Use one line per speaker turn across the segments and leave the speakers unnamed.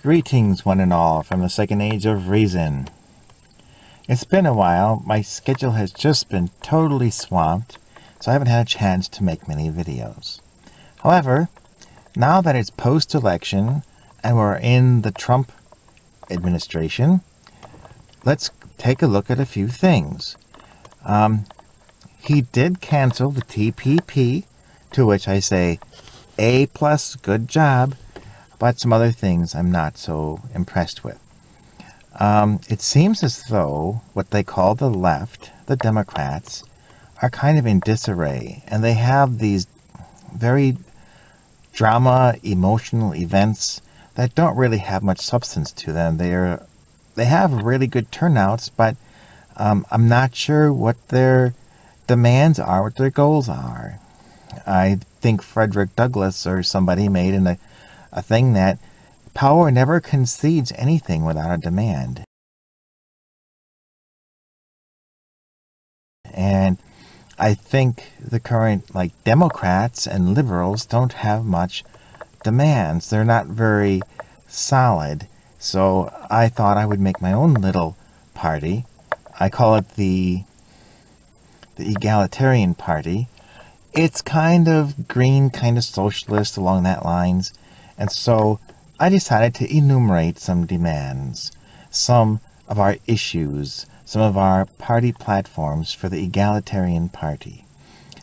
Greetings, one and all, from the second age of reason. It's been a while. My schedule has just been totally swamped, so I haven't had a chance to make many videos. However, now that it's post-election and we're in the Trump administration, let's take a look at a few things. He did cancel the TPP, to which I say, A+, good job, but some other things I'm not so impressed with. It seems as though what they call the left, the Democrats, are kind of in disarray, and they have these very emotional events that don't really have much substance to them. They have really good turnouts, but I'm not sure what their demands are, what their goals are. I think Frederick Douglass or somebody made a thing that power never concedes anything without a demand. And I think the current Democrats and liberals don't have much demands. They're not very solid. So I thought I would make my own little party. I call it the Egalitarian Party. It's kind of green, kind of socialist along that lines. And so I decided to enumerate some demands, some of our issues, some of our party platforms for the Egalitarian Party.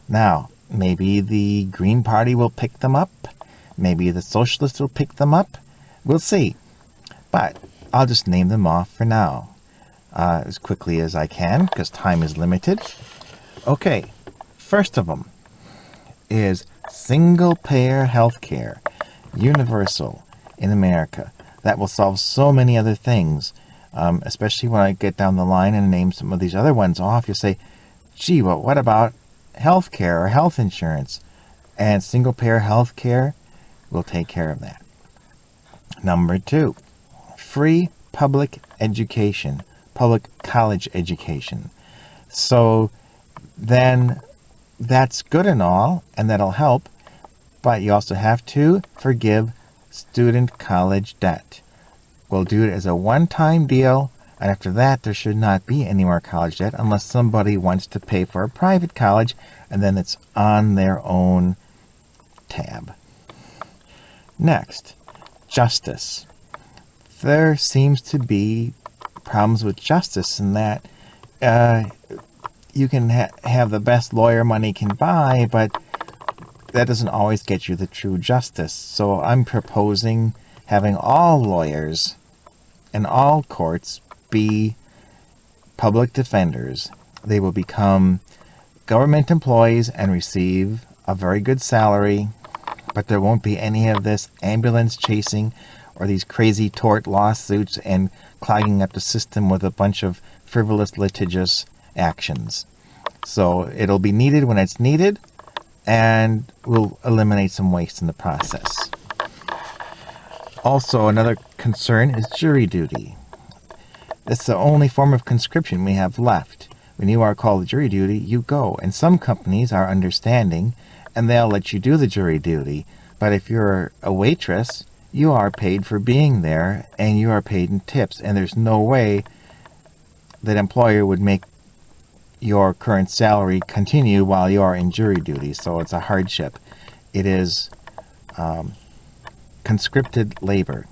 Now, maybe the Green Party will pick them up. Maybe the Socialists will pick them up. We'll see. But I'll just name them off for now, as quickly as I can, because time is limited. Okay, first of them is single-payer health care, universal in America. That will solve so many other things, especially when I get down the line and name some of these other ones off. You'll say, gee, well, what about health care or health insurance? And single-payer health care will take care of that. Number 2, free public education, public college education. So then that's good and all, and that'll help, but you also have to forgive student college debt. We'll do it as a one-time deal, and after that there should not be any more college debt unless somebody wants to pay for a private college, and then it's on their own tab. Next, justice. There seems to be problems with justice in that you can have the best lawyer money can buy, but that doesn't always get you the true justice. So I'm proposing having all lawyers and all courts be public defenders. They will become government employees and receive a very good salary, but there won't be any of this ambulance chasing or these crazy tort lawsuits and clogging up the system with a bunch of frivolous litigious actions. So it'll be needed when it's needed, and we'll eliminate some waste in the process. Also, another concern is jury duty. It's the only form of conscription we have left. When you are called jury duty, you go. And some companies are understanding, and they'll let you do the jury duty. But if you're a waitress, you are paid for being there, and you are paid in tips. And there's no way that employer would make your current salary continue while you are in jury duty. So it's a hardship. It is conscripted labor.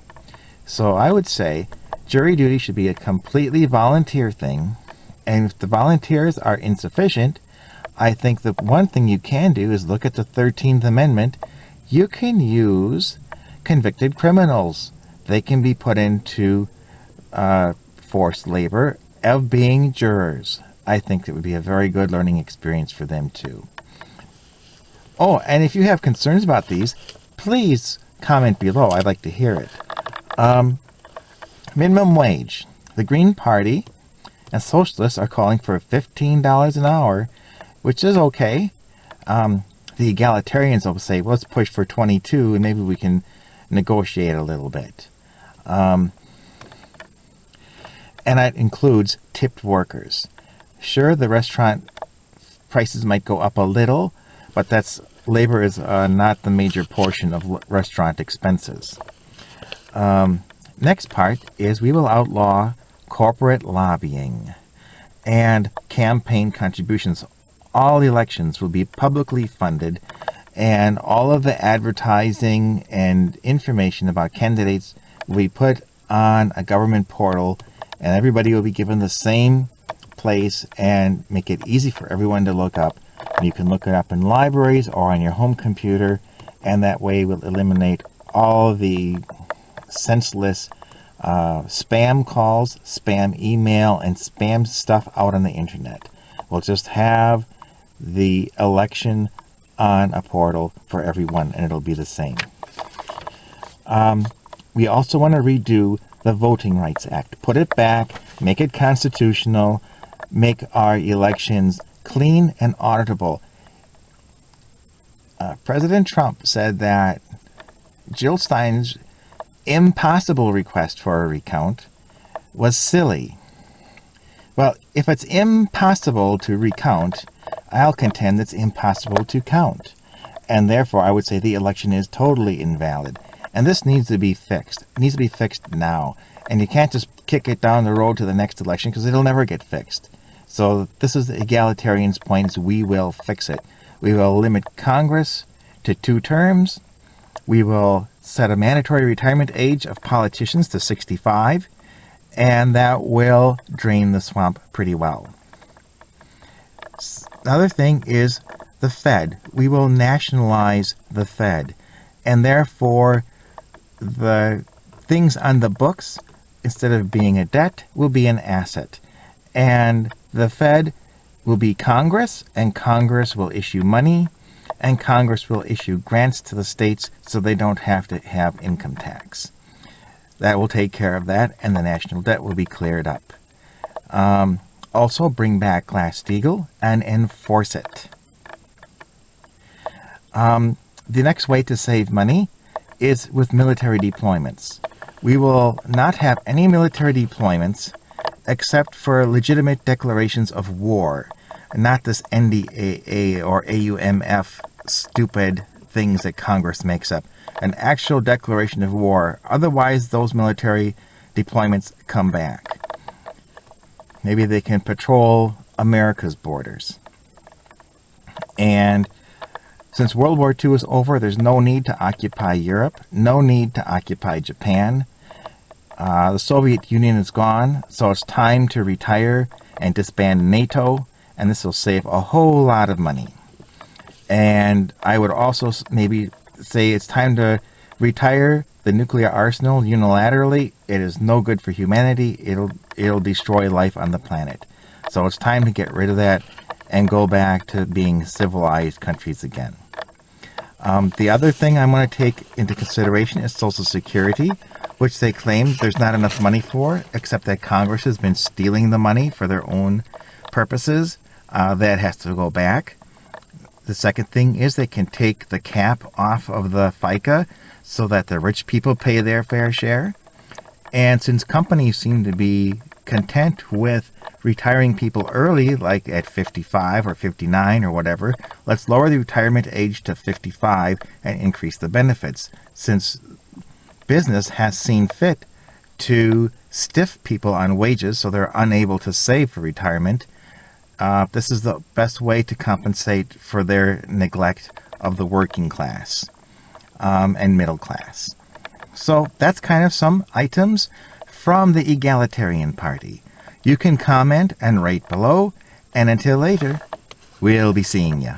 So I would say jury duty should be a completely volunteer thing. And if the volunteers are insufficient, I think the one thing you can do is look at the 13th Amendment. You can use convicted criminals. They can be put into forced labor of being jurors. I think it would be a very good learning experience for them too. Oh, and if you have concerns about these, please comment below. I'd like to hear it. Minimum wage. The Green Party and Socialists are calling for $15 an hour, which is okay. The Egalitarians will say, well, let's push for 22 and maybe we can negotiate a little bit. And that includes tipped workers. Sure, the restaurant prices might go up a little, but labor is not the major portion of restaurant expenses. Next part is we will outlaw corporate lobbying and campaign contributions. All elections will be publicly funded, and all of the advertising and information about candidates will be put on a government portal, and everybody will be given the same place and make it easy for everyone to look up. And you can look it up in libraries or on your home computer, and that way will eliminate all the senseless spam calls, spam email, and spam stuff out on the internet. We'll just have the election on a portal for everyone, and it'll be the same. We also want to redo the Voting Rights Act. Put it back, make it constitutional, make our elections clean and auditable. President Trump said that Jill Stein's impossible request for a recount was silly. Well, if it's impossible to recount, I'll contend it's impossible to count. And therefore, I would say the election is totally invalid. And this needs to be fixed. It needs to be fixed now. And you can't just kick it down the road to the next election because it'll never get fixed. So this is the egalitarians' point, is we will fix it. We will limit Congress to 2 terms. We will set a mandatory retirement age of politicians to 65. And that will drain the swamp pretty well. Another thing is the Fed. We will nationalize the Fed. And therefore, the things on the books, instead of being a debt, will be an asset. And the Fed will be Congress, and Congress will issue money, and Congress will issue grants to the states so they don't have to have income tax. That will take care of that, and the national debt will be cleared up. Also, bring back Glass-Steagal and enforce it. The next way to save money is with military deployments. We will not have any military deployments except for legitimate declarations of war, not this NDAA or AUMF stupid things that Congress makes up. An actual declaration of war. Otherwise, those military deployments come back. Maybe they can patrol America's borders. And since World War II is over, there's no need to occupy Europe, no need to occupy Japan. The Soviet Union is gone, so it's time to retire and disband NATO, and this will save a whole lot of money. And I would also maybe say it's time to retire the nuclear arsenal unilaterally. It is no good for humanity. It'll destroy life on the planet. So it's time to get rid of that and go back to being civilized countries again. The other thing I want to take into consideration is Social Security, which they claim there's not enough money for, except that Congress has been stealing the money for their own purposes. That has to go back. The second thing is they can take the cap off of the FICA so that the rich people pay their fair share. And since companies seem to be content with retiring people early, like at 55 or 59 or whatever, let's lower the retirement age to 55 and increase the benefits, since business has seen fit to stiff people on wages so they're unable to save for retirement. This is the best way to compensate for their neglect of the working class and middle class. So that's kind of some items from the Egalitarian Party. You can comment and rate below, and until later, we'll be seeing ya.